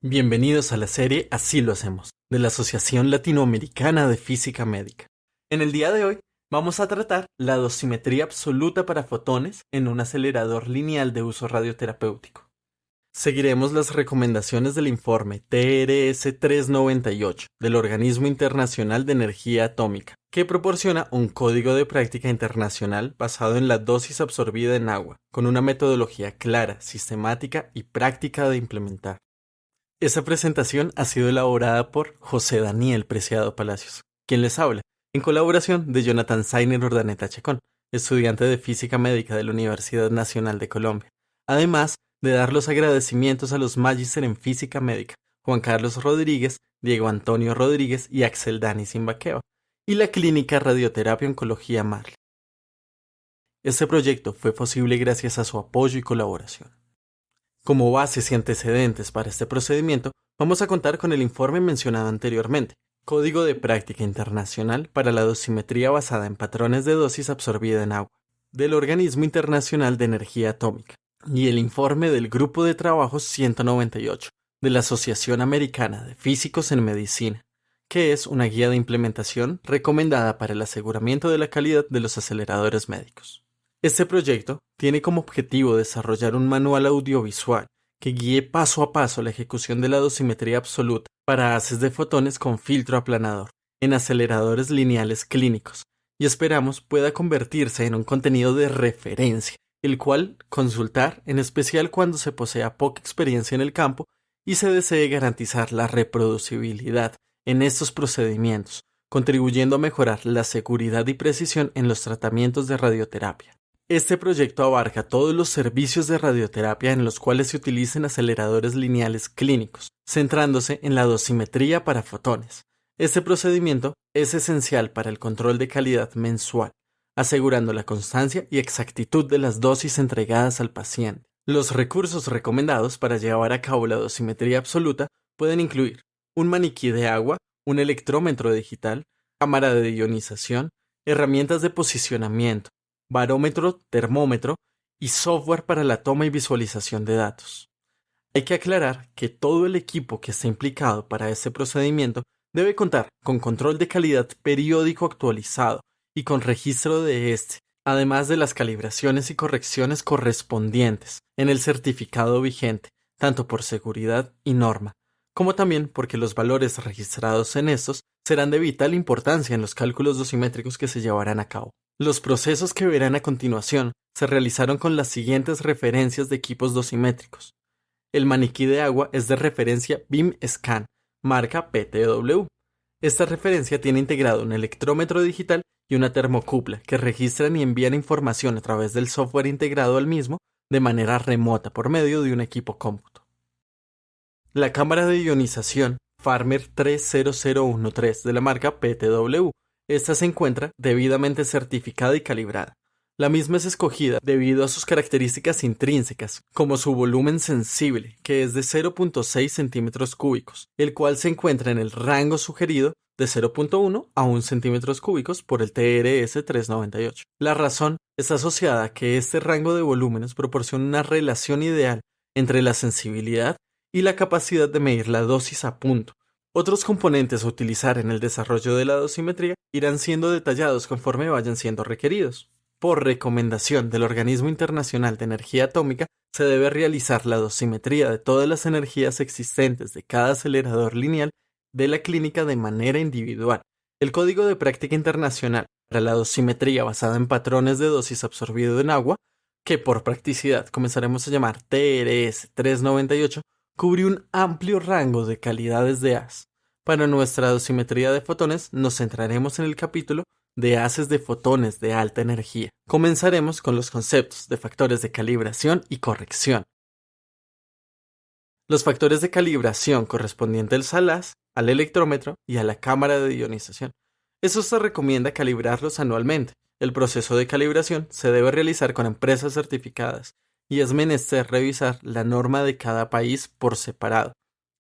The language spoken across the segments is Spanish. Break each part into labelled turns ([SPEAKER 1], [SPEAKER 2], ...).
[SPEAKER 1] Bienvenidos a la serie Así lo hacemos, de la Asociación Latinoamericana de Física Médica. En el día de hoy vamos a tratar la dosimetría absoluta para fotones en un acelerador lineal de uso radioterapéutico. Seguiremos las recomendaciones del informe TRS 398 del Organismo Internacional de Energía Atómica, que proporciona un código de práctica internacional basado en la dosis absorbida en agua, con una metodología clara, sistemática y práctica de implementar. Esa presentación ha sido elaborada por José Daniel Preciado Palacios, quien les habla, en colaboración de Jonathan Sainer Urdaneta Chacón, estudiante de Física Médica de la Universidad Nacional de Colombia, además de dar los agradecimientos a los magíster en Física Médica, Juan Carlos Rodríguez, Diego Antonio Rodríguez y Axel Dani Simbaqueo, y la Clínica Radioterapia Oncología Marley. Este proyecto fue posible gracias a su apoyo y colaboración. Como bases y antecedentes para este procedimiento, vamos a contar con el informe mencionado anteriormente, Código de Práctica Internacional para la Dosimetría basada en patrones de dosis absorbida en agua, del Organismo Internacional de Energía Atómica, y el informe del Grupo de Trabajo 198, de la Asociación Americana de Físicos en Medicina, que es una guía de implementación recomendada para el aseguramiento de la calidad de los aceleradores médicos. Este proyecto tiene como objetivo desarrollar un manual audiovisual que guíe paso a paso la ejecución de la dosimetría absoluta para haces de fotones con filtro aplanador en aceleradores lineales clínicos, y esperamos pueda convertirse en un contenido de referencia, el cual consultar, en especial cuando se posea poca experiencia en el campo y se desee garantizar la reproducibilidad en estos procedimientos, contribuyendo a mejorar la seguridad y precisión en los tratamientos de radioterapia. Este proyecto abarca todos los servicios de radioterapia en los cuales se utilicen aceleradores lineales clínicos, centrándose en la dosimetría para fotones. Este procedimiento es esencial para el control de calidad mensual, asegurando la constancia y exactitud de las dosis entregadas al paciente. Los recursos recomendados para llevar a cabo la dosimetría absoluta pueden incluir un maniquí de agua, un electrómetro digital, cámara de ionización, herramientas de posicionamiento, barómetro, termómetro y software para la toma y visualización de datos. Hay que aclarar que todo el equipo que está implicado para este procedimiento debe contar con control de calidad periódico actualizado y con registro de este, además de las calibraciones y correcciones correspondientes en el certificado vigente, tanto por seguridad y norma, como también porque los valores registrados en estos serán de vital importancia en los cálculos dosimétricos que se llevarán a cabo. Los procesos que verán a continuación se realizaron con las siguientes referencias de equipos dosimétricos. El maniquí de agua es de referencia BIM Scan, marca PTW. Esta referencia tiene integrado un electrómetro digital y una termocupla que registran y envían información a través del software integrado al mismo de manera remota por medio de un equipo cómputo. La cámara de ionización Farmer 30013 de la marca PTW. Esta se encuentra debidamente certificada y calibrada. La misma es escogida debido a sus características intrínsecas, como su volumen sensible, que es de 0.6 centímetros cúbicos, el cual se encuentra en el rango sugerido de 0.1 a 1 centímetros cúbicos por el TRS 398. La razón es asociada a que este rango de volúmenes proporciona una relación ideal entre la sensibilidad y la capacidad de medir la dosis a punto. Otros componentes a utilizar en el desarrollo de la dosimetría irán siendo detallados conforme vayan siendo requeridos. Por recomendación del Organismo Internacional de Energía Atómica, se debe realizar la dosimetría de todas las energías existentes de cada acelerador lineal de la clínica de manera individual. El Código de Práctica Internacional para la dosimetría basada en patrones de dosis absorbido en agua, que por practicidad comenzaremos a llamar TRS 398, cubre un amplio rango de calidades de haz. Para nuestra dosimetría de fotones nos centraremos en el capítulo de haces de fotones de alta energía. Comenzaremos con los conceptos de factores de calibración y corrección. Los factores de calibración correspondientes al haz, al electrómetro y a la cámara de ionización. Eso se recomienda calibrarlos anualmente. El proceso de calibración se debe realizar con empresas certificadas y es menester revisar la norma de cada país por separado,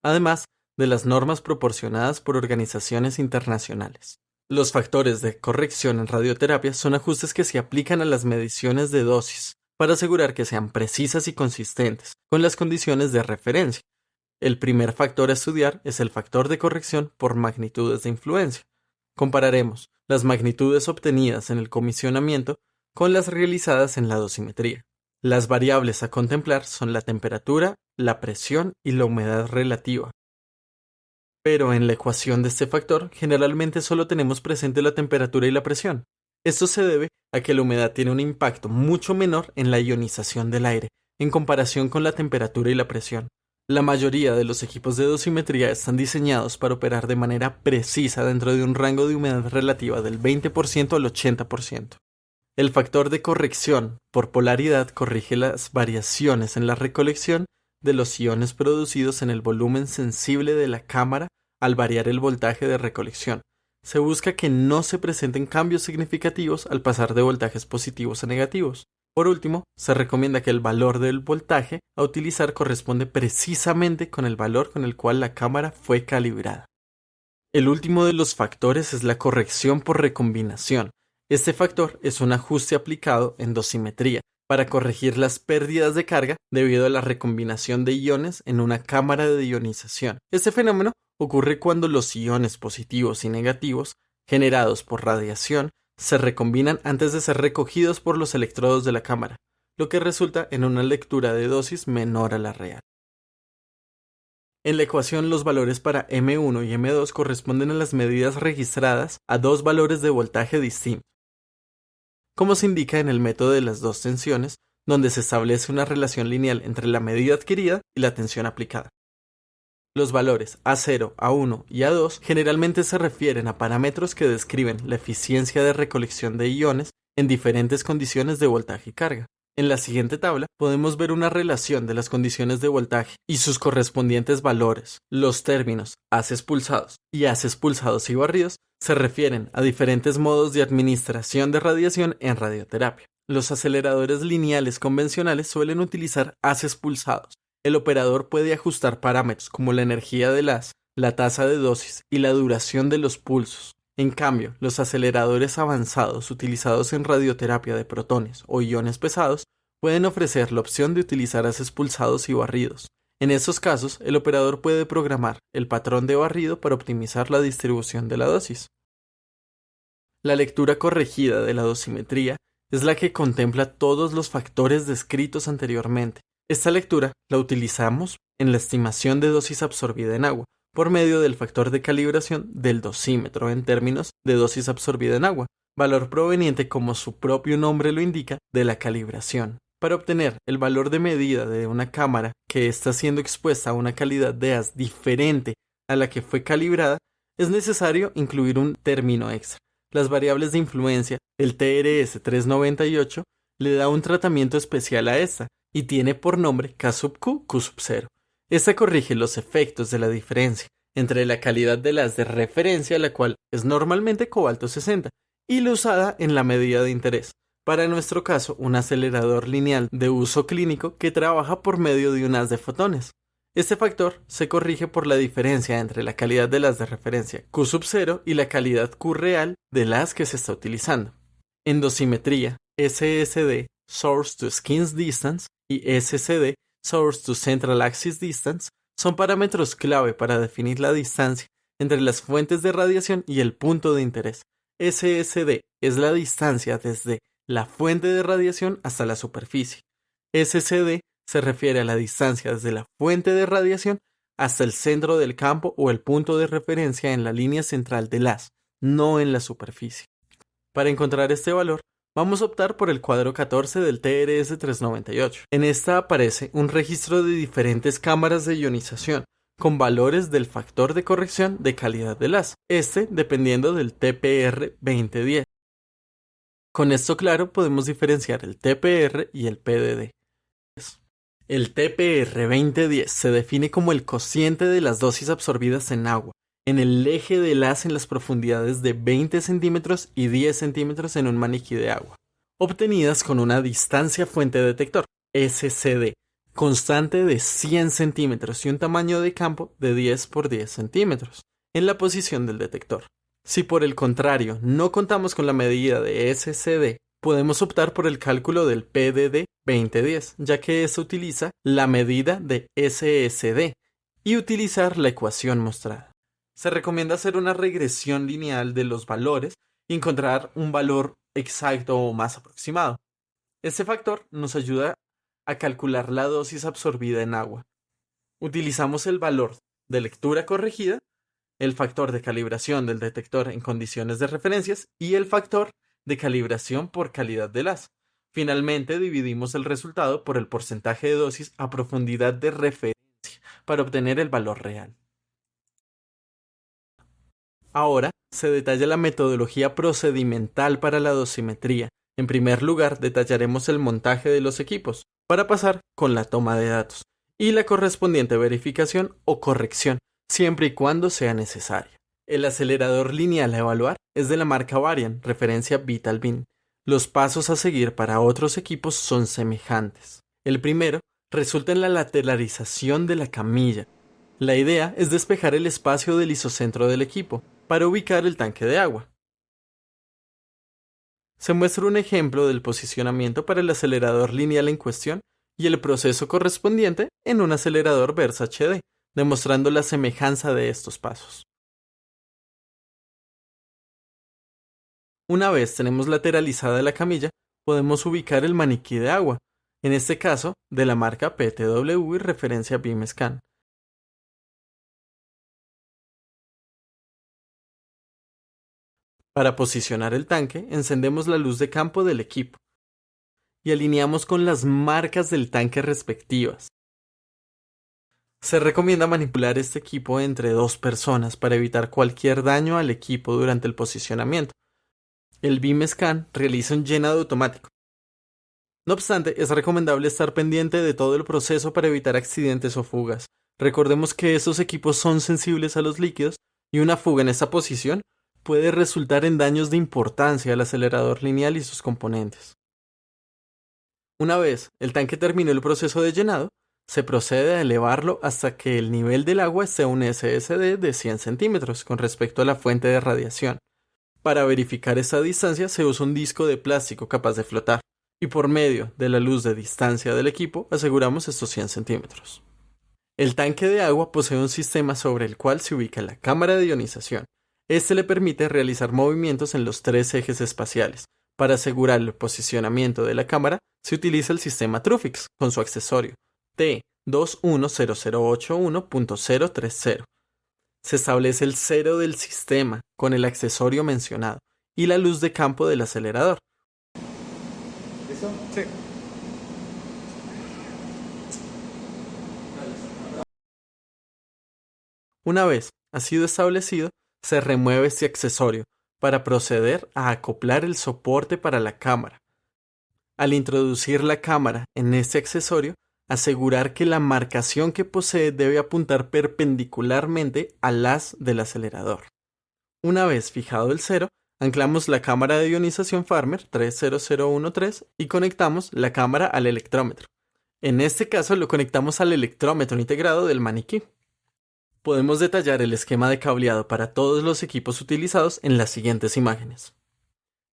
[SPEAKER 1] además de las normas proporcionadas por organizaciones internacionales. Los factores de corrección en radioterapia son ajustes que se aplican a las mediciones de dosis para asegurar que sean precisas y consistentes con las condiciones de referencia. El primer factor a estudiar es el factor de corrección por magnitudes de influencia. Compararemos las magnitudes obtenidas en el comisionamiento con las realizadas en la dosimetría. Las variables a contemplar son la temperatura, la presión y la humedad relativa. Pero en la ecuación de este factor generalmente solo tenemos presente la temperatura y la presión. Esto se debe a que la humedad tiene un impacto mucho menor en la ionización del aire en comparación con la temperatura y la presión. La mayoría de los equipos de dosimetría están diseñados para operar de manera precisa dentro de un rango de humedad relativa del 20% al 80%. El factor de corrección por polaridad corrige las variaciones en la recolección de los iones producidos en el volumen sensible de la cámara al variar el voltaje de recolección. Se busca que no se presenten cambios significativos al pasar de voltajes positivos a negativos. Por último, se recomienda que el valor del voltaje a utilizar corresponde precisamente con el valor con el cual la cámara fue calibrada. El último de los factores es la corrección por recombinación. Este factor es un ajuste aplicado en dosimetría para corregir las pérdidas de carga debido a la recombinación de iones en una cámara de ionización. Este fenómeno ocurre cuando los iones positivos y negativos generados por radiación se recombinan antes de ser recogidos por los electrodos de la cámara, lo que resulta en una lectura de dosis menor a la real. En la ecuación, los valores para M1 y M2 corresponden a las medidas registradas a dos valores de voltaje distintos, como se indica en el método de las dos tensiones, donde se establece una relación lineal entre la medida adquirida y la tensión aplicada. Los valores A0, A1 y A2 generalmente se refieren a parámetros que describen la eficiencia de recolección de iones en diferentes condiciones de voltaje y carga. En la siguiente tabla podemos ver una relación de las condiciones de voltaje y sus correspondientes valores. Los términos haces pulsados y haces pulsados y barridos se refieren a diferentes modos de administración de radiación en radioterapia. Los aceleradores lineales convencionales suelen utilizar haces pulsados. El operador puede ajustar parámetros como la energía del haz, la tasa de dosis y la duración de los pulsos. En cambio, los aceleradores avanzados utilizados en radioterapia de protones o iones pesados pueden ofrecer la opción de utilizar haces pulsados y barridos. En estos casos, el operador puede programar el patrón de barrido para optimizar la distribución de la dosis. La lectura corregida de la dosimetría es la que contempla todos los factores descritos anteriormente. Esta lectura la utilizamos en la estimación de dosis absorbida en agua, por medio del factor de calibración del dosímetro en términos de dosis absorbida en agua, valor proveniente, como su propio nombre lo indica, de la calibración. Para obtener el valor de medida de una cámara que está siendo expuesta a una calidad de haz diferente a la que fue calibrada, es necesario incluir un término extra. Las variables de influencia, el TRS 398, le da un tratamiento especial a esta y tiene por nombre K sub Q, Q sub 0. Esta corrige los efectos de la diferencia entre la calidad del haz de referencia, la cual es normalmente cobalto 60, y la usada en la medida de interés. Para nuestro caso, un acelerador lineal de uso clínico que trabaja por medio de un haz de fotones. Este factor se corrige por la diferencia entre la calidad del haz de referencia Q sub 0 y la calidad Q real del haz que se está utilizando. En dosimetría, SSD, Source to Skin Distance, y SCD, Source to Central Axis Distance, son parámetros clave para definir la distancia entre las fuentes de radiación y el punto de interés. SSD es la distancia desde la fuente de radiación hasta la superficie. SCD se refiere a la distancia desde la fuente de radiación hasta el centro del campo o el punto de referencia en la línea central del haz, no en la superficie. Para encontrar este valor, vamos a optar por el cuadro 14 del TRS 398. En esta aparece un registro de diferentes cámaras de ionización, con valores del factor de corrección de calidad del haz, dependiendo del TPR 2010. Con esto claro podemos diferenciar el TPR y el PDD. El TPR 2010 se define como el cociente de las dosis absorbidas en agua, en el eje del haz en las profundidades de 20 centímetros y 10 centímetros en un maniquí de agua, obtenidas con una distancia fuente detector, SCD, constante de 100 centímetros y un tamaño de campo de 10 por 10 centímetros, en la posición del detector. Si por el contrario no contamos con la medida de SCD, podemos optar por el cálculo del PDD 2010, ya que este utiliza la medida de SSD y utilizar la ecuación mostrada. Se recomienda hacer una regresión lineal de los valores y encontrar un valor exacto o más aproximado. Este factor nos ayuda a calcular la dosis absorbida en agua. Utilizamos el valor de lectura corregida, el factor de calibración del detector en condiciones de referencias y el factor de calibración por calidad del haz. Finalmente, dividimos el resultado por el porcentaje de dosis a profundidad de referencia para obtener el valor real. Ahora se detalla la metodología procedimental para la dosimetría. En primer lugar, detallaremos el montaje de los equipos, para pasar con la toma de datos y la correspondiente verificación o corrección, siempre y cuando sea necesaria. El acelerador lineal a evaluar es de la marca Varian, referencia Vitalbin. Los pasos a seguir para otros equipos son semejantes. El primero resulta en la lateralización de la camilla. La idea es despejar el espacio del isocentro del equipo para ubicar el tanque de agua. Se muestra un ejemplo del posicionamiento para el acelerador lineal en cuestión y el proceso correspondiente en un acelerador Versa HD, demostrando la semejanza de estos pasos. Una vez tenemos lateralizada la camilla, podemos ubicar el maniquí de agua, en este caso de la marca PTW y referencia BeamScan. Para posicionar el tanque, encendemos la luz de campo del equipo y alineamos con las marcas del tanque respectivas. Se recomienda manipular este equipo entre dos personas para evitar cualquier daño al equipo durante el posicionamiento. El BeamScan realiza un llenado automático. No obstante, es recomendable estar pendiente de todo el proceso para evitar accidentes o fugas. Recordemos que estos equipos son sensibles a los líquidos y una fuga en esta posición puede resultar en daños de importancia al acelerador lineal y sus componentes. Una vez el tanque terminó el proceso de llenado, se procede a elevarlo hasta que el nivel del agua sea un SSD de 100 centímetros con respecto a la fuente de radiación. Para verificar esta distancia se usa un disco de plástico capaz de flotar, y por medio de la luz de distancia del equipo aseguramos estos 100 centímetros. El tanque de agua posee un sistema sobre el cual se ubica la cámara de ionización. Este le permite realizar movimientos en los tres ejes espaciales. Para asegurar el posicionamiento de la cámara, se utiliza el sistema Trufix con su accesorio T210081.030. Se establece el cero del sistema con el accesorio mencionado y la luz de campo del acelerador.
[SPEAKER 2] ¿Listo? Sí.
[SPEAKER 1] Una vez ha sido establecido, se remueve este accesorio para proceder a acoplar el soporte para la cámara. Al introducir la cámara en este accesorio, asegurar que la marcación que posee debe apuntar perpendicularmente al haz del acelerador. Una vez fijado el cero, anclamos la cámara de ionización Farmer 30013 y conectamos la cámara al electrómetro. En este caso lo conectamos al electrómetro integrado del maniquí. Podemos detallar el esquema de cableado para todos los equipos utilizados en las siguientes imágenes.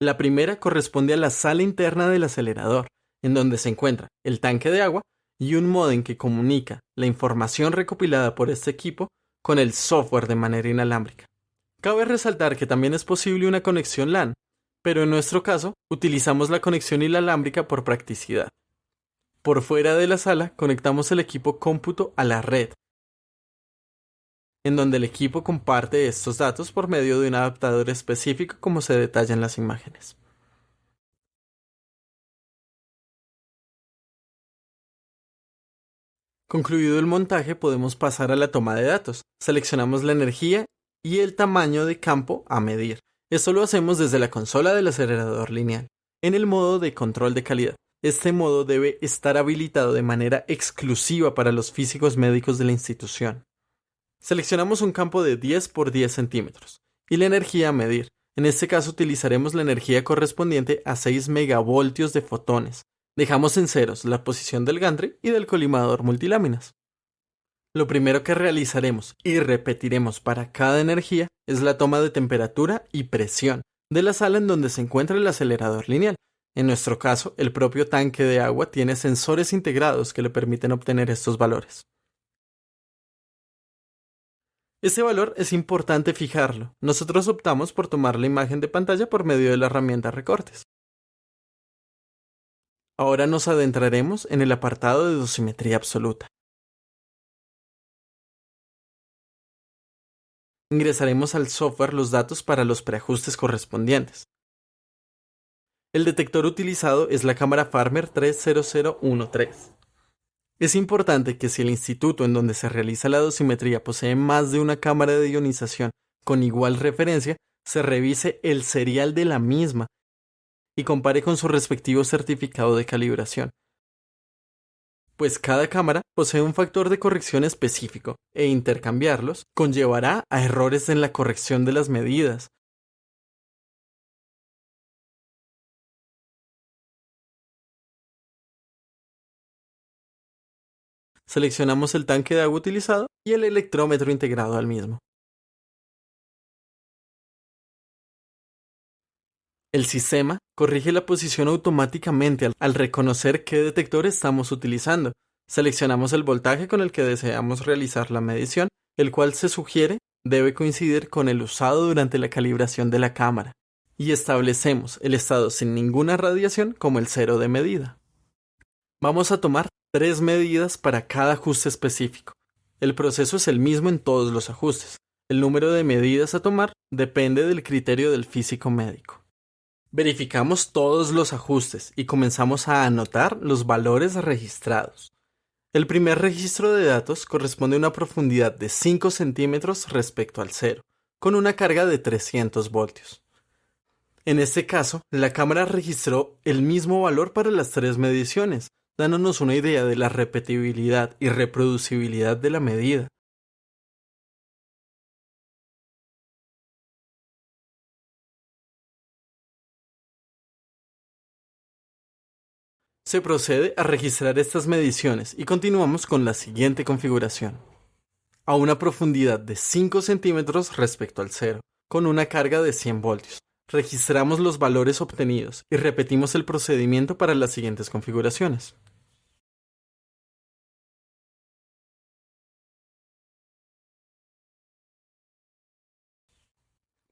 [SPEAKER 1] La primera corresponde a la sala interna del acelerador, en donde se encuentra el tanque de agua y un módem que comunica la información recopilada por este equipo con el software de manera inalámbrica. Cabe resaltar que también es posible una conexión LAN, pero en nuestro caso utilizamos la conexión inalámbrica por practicidad. Por fuera de la sala conectamos el equipo cómputo a la red, en donde el equipo comparte estos datos por medio de un adaptador específico como se detalla en las imágenes. Concluido el montaje, podemos pasar a la toma de datos. Seleccionamos la energía y el tamaño de campo a medir. Esto lo hacemos desde la consola del acelerador lineal, en el modo de control de calidad. Este modo debe estar habilitado de manera exclusiva para los físicos médicos de la institución. Seleccionamos un campo de 10 por 10 centímetros y la energía a medir. En este caso utilizaremos la energía correspondiente a 6 megavoltios de fotones. Dejamos en ceros la posición del gantry y del colimador multiláminas. Lo primero que realizaremos y repetiremos para cada energía es la toma de temperatura y presión de la sala en donde se encuentra el acelerador lineal. En nuestro caso, el propio tanque de agua tiene sensores integrados que le permiten obtener estos valores. Ese valor es importante fijarlo. Nosotros optamos por tomar la imagen de pantalla por medio de la herramienta Recortes. Ahora nos adentraremos en el apartado de dosimetría absoluta. Ingresaremos al software los datos para los preajustes correspondientes. El detector utilizado es la cámara Farmer 30013. Es importante que si el instituto en donde se realiza la dosimetría posee más de una cámara de ionización con igual referencia, se revise el serial de la misma y compare con su respectivo certificado de calibración, pues cada cámara posee un factor de corrección específico e intercambiarlos conllevará a errores en la corrección de las medidas. Seleccionamos el tanque de agua utilizado y el electrómetro integrado al mismo. El sistema corrige la posición automáticamente al reconocer qué detector estamos utilizando. Seleccionamos el voltaje con el que deseamos realizar la medición, el cual se sugiere debe coincidir con el usado durante la calibración de la cámara, y establecemos el estado sin ninguna radiación como el cero de medida. Vamos a tomar 3 medidas para cada ajuste específico. El proceso es el mismo en todos los ajustes. El número de medidas a tomar depende del criterio del físico médico. Verificamos todos los ajustes y comenzamos a anotar los valores registrados. El primer registro de datos corresponde a una profundidad de 5 centímetros respecto al cero, con una carga de 300 voltios. En este caso, la cámara registró el mismo valor para las 3 mediciones, dándonos una idea de la repetibilidad y reproducibilidad de la medida. Se procede a registrar estas mediciones y continuamos con la siguiente configuración. A una profundidad de 5 centímetros respecto al cero, con una carga de 100 voltios. Registramos los valores obtenidos y repetimos el procedimiento para las siguientes configuraciones.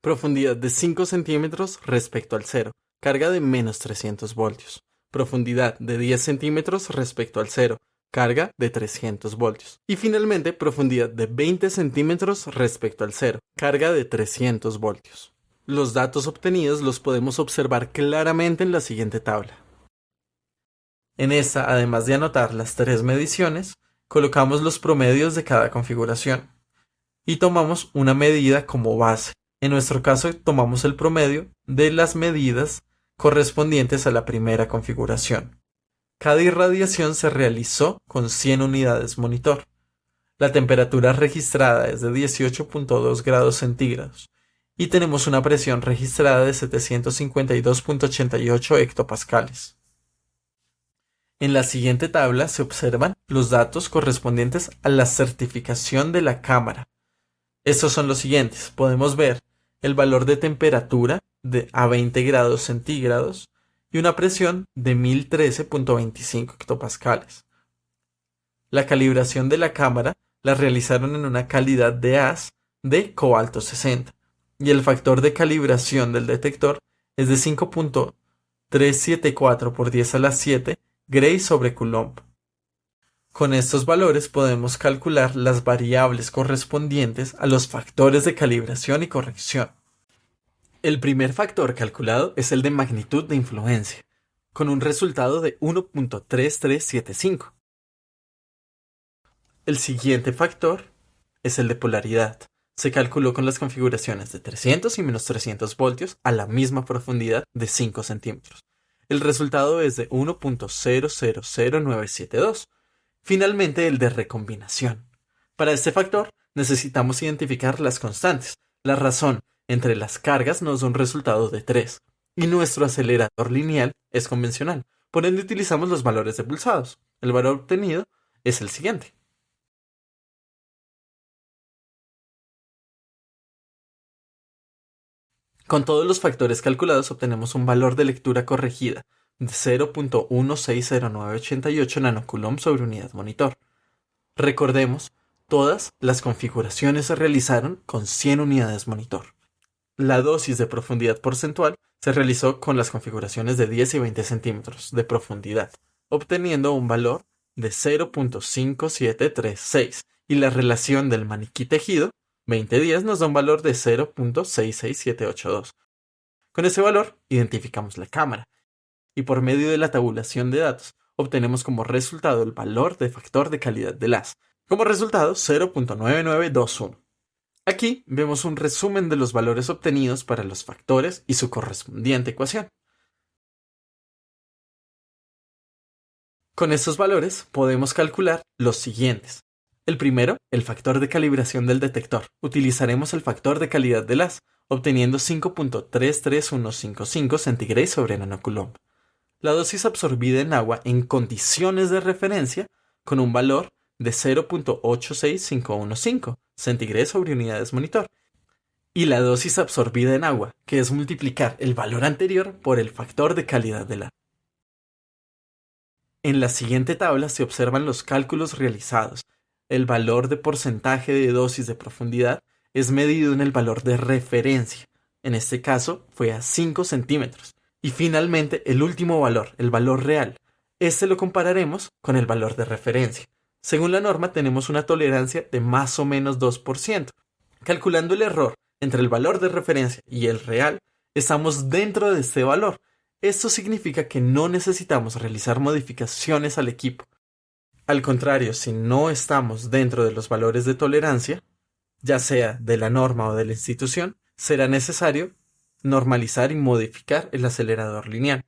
[SPEAKER 1] Profundidad de 5 centímetros respecto al cero, carga de menos 300 voltios. Profundidad de 10 centímetros respecto al cero, carga de 300 voltios. Y finalmente, profundidad de 20 centímetros respecto al cero, carga de 300 voltios. Los datos obtenidos los podemos observar claramente en la siguiente tabla. En esta, además de anotar las 3 mediciones, colocamos los promedios de cada configuración y tomamos una medida como base. En nuestro caso, tomamos el promedio de las medidas correspondientes a la primera configuración. Cada irradiación se realizó con 100 unidades monitor. La temperatura registrada es de 18.2 grados centígrados y tenemos una presión registrada de 752.88 hectopascales. En la siguiente tabla se observan los datos correspondientes a la certificación de la cámara. Estos son los siguientes. Podemos ver el valor de temperatura a 20 grados centígrados y una presión de 1013.25 hectopascales. La calibración de la cámara la realizaron en una calidad de haz de cobalto 60 y el factor de calibración del detector es de 5.374 por 10 a la 7 Gray sobre Coulomb. Con estos valores podemos calcular las variables correspondientes a los factores de calibración y corrección. El primer factor calculado es el de magnitud de influencia, con un resultado de 1.3375. El siguiente factor es el de polaridad. Se calculó con las configuraciones de 300 y menos 300 voltios a la misma profundidad de 5 centímetros. El resultado es de 1.000972. Finalmente, el de recombinación. Para este factor, necesitamos identificar las constantes. La razón entre las cargas nos da un resultado de 3, y nuestro acelerador lineal es convencional. Por ende, utilizamos los valores de pulsados. El valor obtenido es el siguiente. Con todos los factores calculados obtenemos un valor de lectura corregida de 0.160988 nanocoulomb sobre unidad monitor. Recordemos, todas las configuraciones se realizaron con 100 unidades monitor. La dosis de profundidad porcentual se realizó con las configuraciones de 10 y 20 centímetros de profundidad, obteniendo un valor de 0.5736 y la relación del maniquí tejido 20 días nos da un valor de 0.66782. Con ese valor identificamos la cámara y por medio de la tabulación de datos obtenemos como resultado el valor de factor de calidad del haz. Como resultado 0.9921. Aquí vemos un resumen de los valores obtenidos para los factores y su correspondiente ecuación. Con estos valores podemos calcular los siguientes. El primero, el factor de calibración del detector. Utilizaremos el factor de calidad del haz, obteniendo 5.33155 centígrados sobre nanocoulomb. La dosis absorbida en agua en condiciones de referencia con un valor de 0.86515 centígrados sobre unidades monitor. Y la dosis absorbida en agua, que es multiplicar el valor anterior por el factor de calidad del agua. En la siguiente tabla se observan los cálculos realizados. El valor de porcentaje de dosis de profundidad es medido en el valor de referencia. En este caso fue a 5 centímetros. Y finalmente el último valor, el valor real. Este lo compararemos con el valor de referencia. Según la norma tenemos una tolerancia de más o menos 2%. Calculando el error entre el valor de referencia y el real, estamos dentro de este valor. Esto significa que no necesitamos realizar modificaciones al equipo. Al contrario, si no estamos dentro de los valores de tolerancia, ya sea de la norma o de la institución, será necesario normalizar y modificar el acelerador lineal.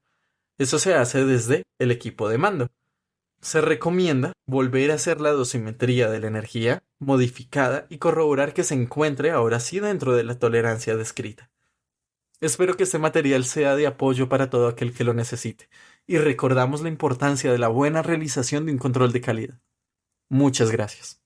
[SPEAKER 1] Eso se hace desde el equipo de mando. Se recomienda volver a hacer la dosimetría de la energía modificada y corroborar que se encuentre ahora sí dentro de la tolerancia descrita. Espero que este material sea de apoyo para todo aquel que lo necesite y recordamos la importancia de la buena realización de un control de calidad. Muchas gracias.